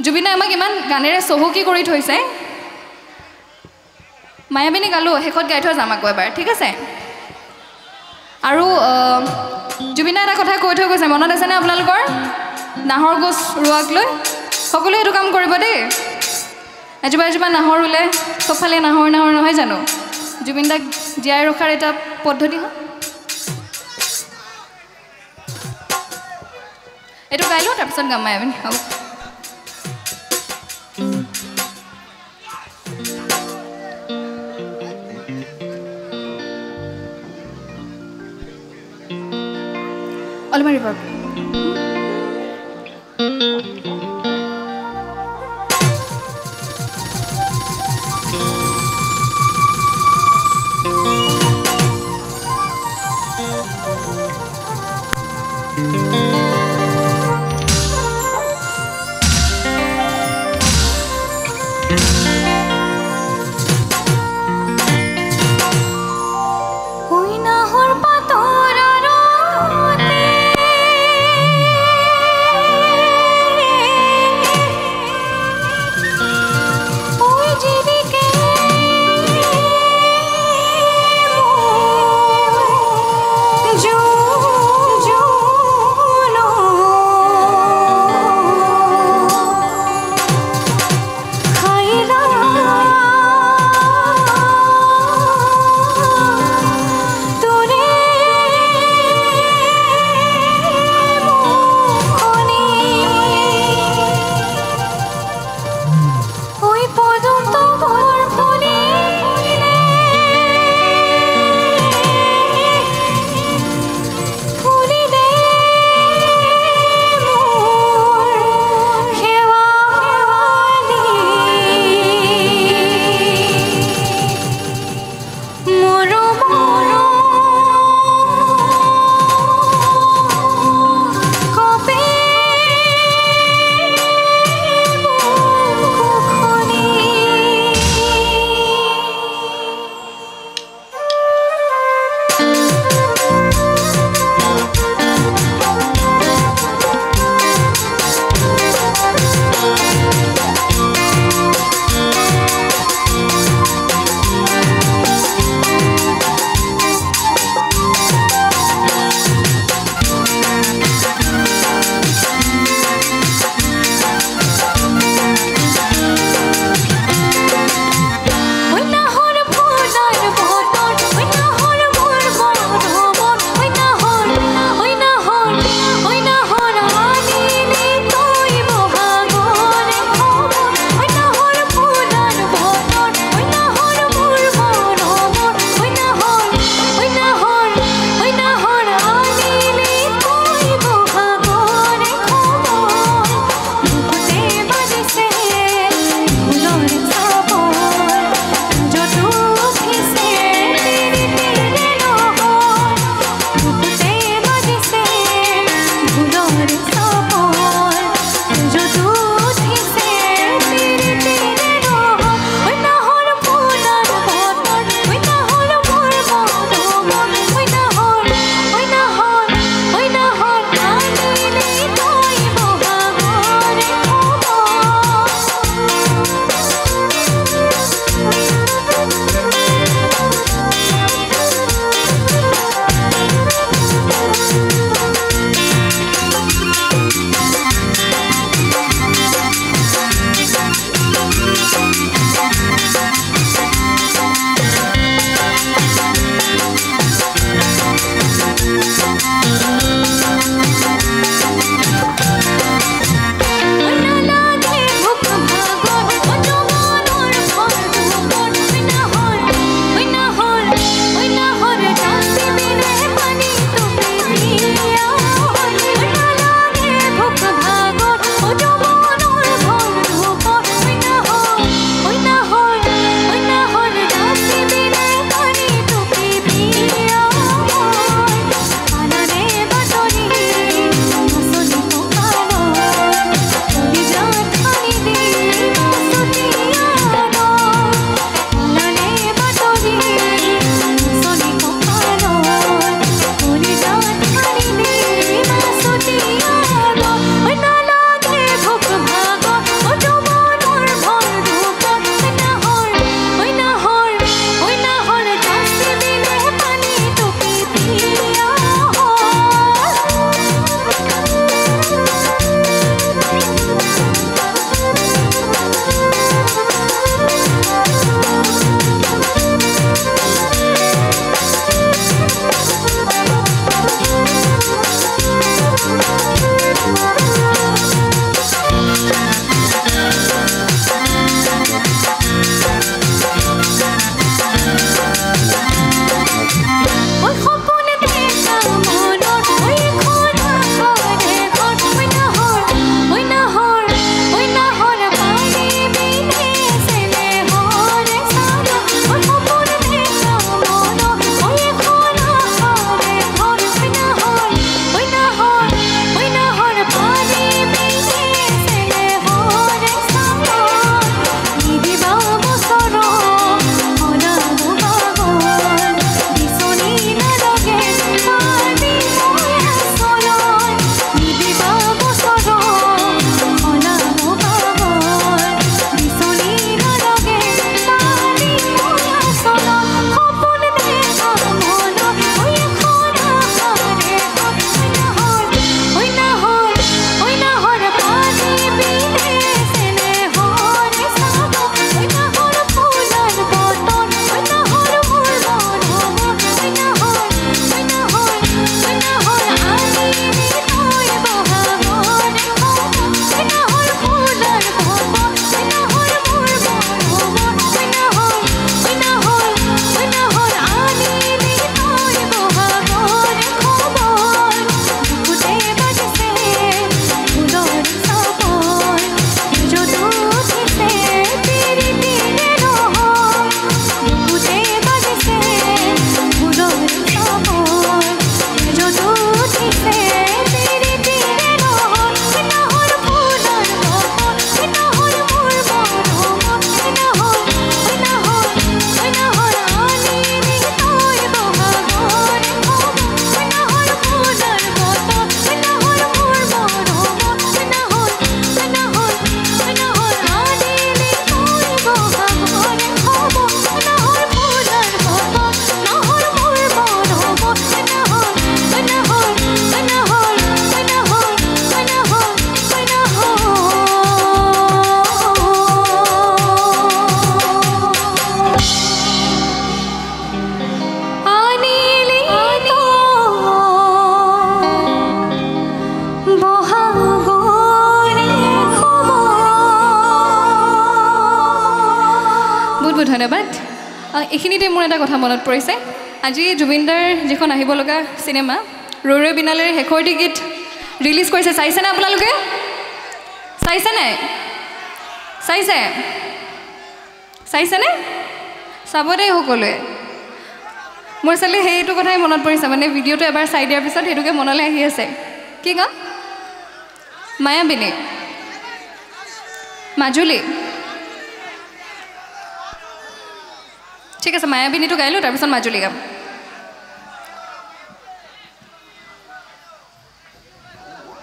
জুবিনে আমাক ইমান গানেৰে চহকী কৰি থৈছে মায়াবিনী গালোঁ শেষত গাই থৈ যাম আকৌ এবাৰ ঠিক আছে আৰু জুবিনে এটা কথা কৈ থৈ গৈছে মনত আছেনে আপোনালোকৰ নাহৰ গছ ৰোৱাক লৈ সকলোৱে এইটো কাম কৰিব দেই এজোপা এজোপা নাহৰ ৰুলে চবফালে নাহৰ নাহৰ নহয় জানো জুবিন দাক জীয়াই ৰখাৰ এটা পদ্ধতি হয় এইটো গাই লওঁ তাৰপিছত গাম মায়াবিনী হ'ব অলপমান ৰিভাৰ্ব ধন্যবাদ এইখিনিতে মোৰ এটা কথা মনত পৰিছে আজি জুবিনদাৰ যিখন আহিব লগা চিনেমা ৰৈ ৰৈ বিনালেৰ শেষৰটি গীত ৰিলিজ কৰিছে চাইছেনে আপোনালোকে চাইছেনে চাইছেনে চাব দেই সকলোৱে মোৰ চালে সেইটো কথাই মনত পৰিছে মানে ভিডিঅ'টো এবাৰ চাই দিয়াৰ পিছত সেইটোকে মনলৈ আহি আছে কি গান মায়াবিনী মাজুলী ঠিক আছে মায়াবিনীটো গাইলোঁ তাৰপিছত মাজুলী গাম